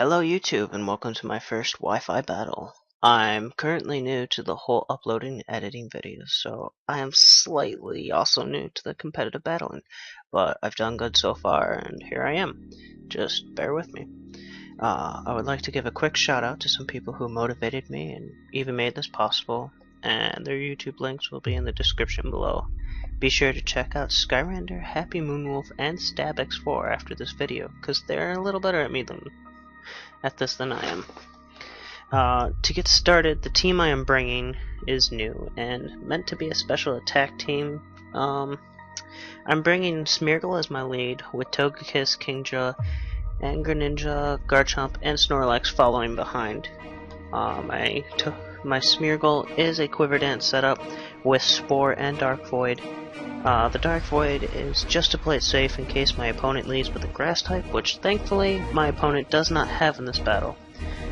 Hello YouTube and welcome to my first Wi-Fi battle. I'm currently new to the whole uploading and editing videos, so I am slightly also new to the competitive battling, but I've done good so far and here I am. Just bear with me. I would like to give a quick shout out to some people who motivated me and even made this possible, and their YouTube links will be in the description below. Be sure to check out Skyrander, HappyMoonWolf, and StabX4 after this video, because they're a little better at this than I am. To get started, the team I am bringing is new and meant to be a special attack team. I'm bringing Smeargle as my lead, with Togekiss, Kingdra, and Greninja, Garchomp, and Snorlax following behind. My Smeargle is a Quiver Dance setup with Spore and Dark Void. The Dark Void is just to play it safe in case my opponent leads with a Grass type, which thankfully my opponent does not have in this battle.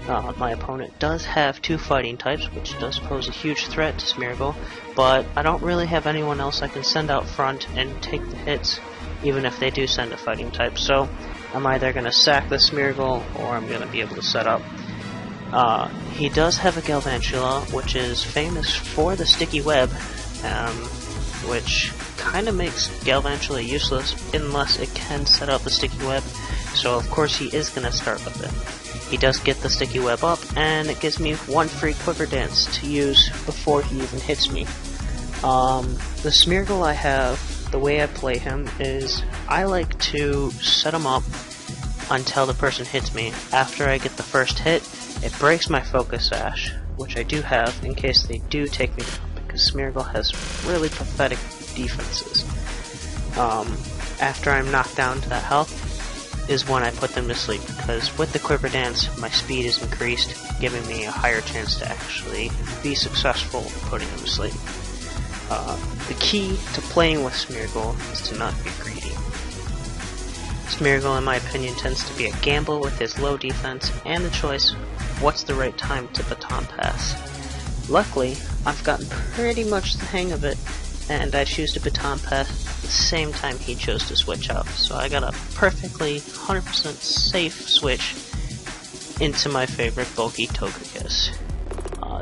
My opponent does have two Fighting types, which does pose a huge threat to Smeargle, but I don't really have anyone else I can send out front and take the hits, even if they do send a Fighting type, so I'm either going to sack the Smeargle or I'm going to be able to set up. He does have a Galvantula, which is famous for the sticky web, which kind of makes Galvantula useless unless it can set up the sticky web, so of course he is going to start with it. He does get the sticky web up, and it gives me one free Quiver Dance to use before he even hits me. The Smeargle I have, the way I play him is I like to set him up until the person hits me. After I get the first hit, it breaks my Focus Sash, which I do have in case they do take me down, because Smeargle has really pathetic defenses. After I'm knocked down to that health is when I put them to sleep, because with the Quiver Dance my speed is increased, giving me a higher chance to actually be successful putting them to sleep. The key to playing with Smeargle is to not be greedy. Smeargle, in my opinion, tends to be a gamble with his low defense and the choice what's the right time to baton pass. Luckily, I've gotten pretty much the hang of it, and I choose to baton pass at the same time he chose to switch out, so I got a perfectly 100% safe switch into my favorite bulky Togekiss.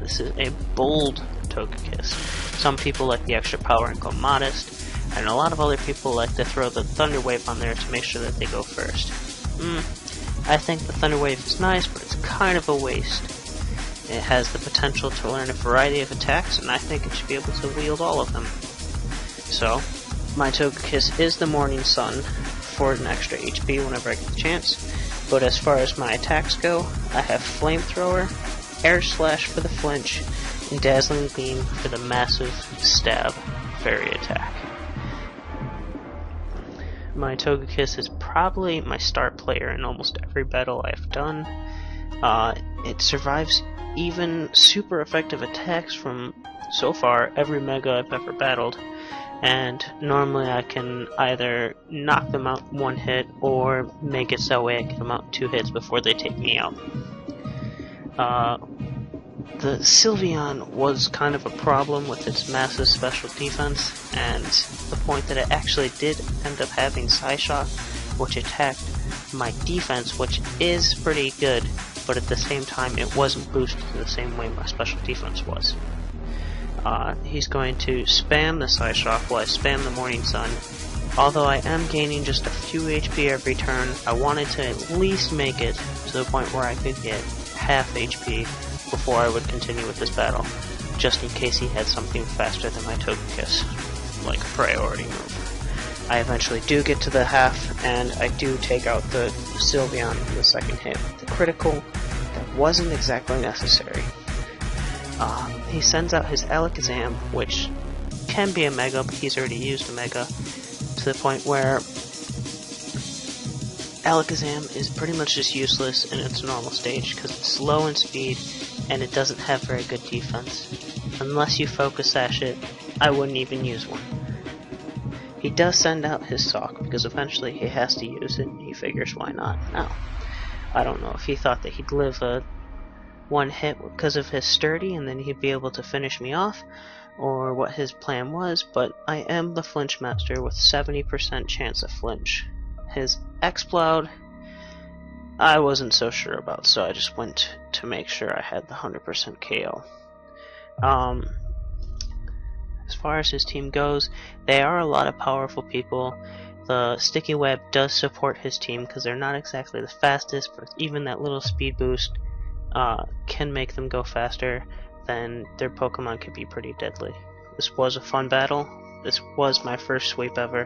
This is a bold Togekiss. Some people like the extra power and go modest, and a lot of other people like to throw the Thunder Wave on there to make sure that they go first. I think the Thunder Wave is nice, but it's kind of a waste. It has the potential to learn a variety of attacks, and I think it should be able to wield all of them. So, my Togekiss is the Morning Sun for an extra HP whenever I get the chance, but as far as my attacks go, I have Flamethrower, Air Slash for the flinch, and Dazzling Beam for the massive stab fairy attack. My Togekiss is probably my star player in almost every battle I've done. It survives even super effective attacks from, so far, every Mega I've ever battled, and normally I can either knock them out one hit or make it so way I get them out two hits before they take me out. The Sylveon was kind of a problem with its massive special defense, and the point that it actually did end up having Psyshock, which attacked my defense, which is pretty good, but at the same time it wasn't boosted in the same way my special defense was. He's going to spam the Psyshock while I spam the Morning Sun. Although I am gaining just a few HP every turn, I wanted to at least make it to the point where I could get half HP before I would continue with this battle, just in case he had something faster than my Togekiss, like a priority move. I eventually do get to the half, and I do take out the Sylveon in the second hit. The critical, that wasn't exactly necessary. He sends out his Alakazam, which can be a Mega, but he's already used a Mega, to the point where Alakazam is pretty much just useless in its normal stage, because it's low in speed, and it doesn't have very good defense. Unless you Focus Sash it, I wouldn't even use one. He does send out his Sock, because eventually he has to use it, and he figures why not. Now, I don't know if he thought that he'd live a one hit because of his sturdy and then he'd be able to finish me off, or what his plan was, but I am the Flinch Master with 70% chance of flinch. His Exploud I wasn't so sure about, so I just went to make sure I had the 100% KO. As far as his team goes, they are a lot of powerful people. The sticky web does support his team because they're not exactly the fastest, but even that little speed boost can make them go faster. Then their Pokemon could be pretty deadly. This was a fun battle. This was my first sweep ever,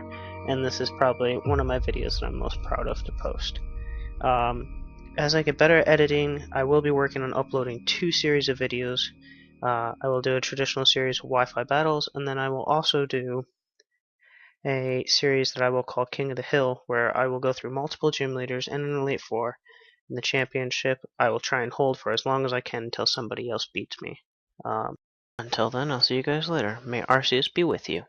and this is probably one of my videos that I'm most proud of to post. As I get better at editing, I will be working on uploading 2 series of videos. I will do a traditional series of Wi-Fi battles, and then I will also do a series that I will call King of the Hill, where I will go through multiple gym leaders and an Elite Four. In the championship, I will try and hold for as long as I can until somebody else beats me. Until then, I'll see you guys later. May Arceus be with you.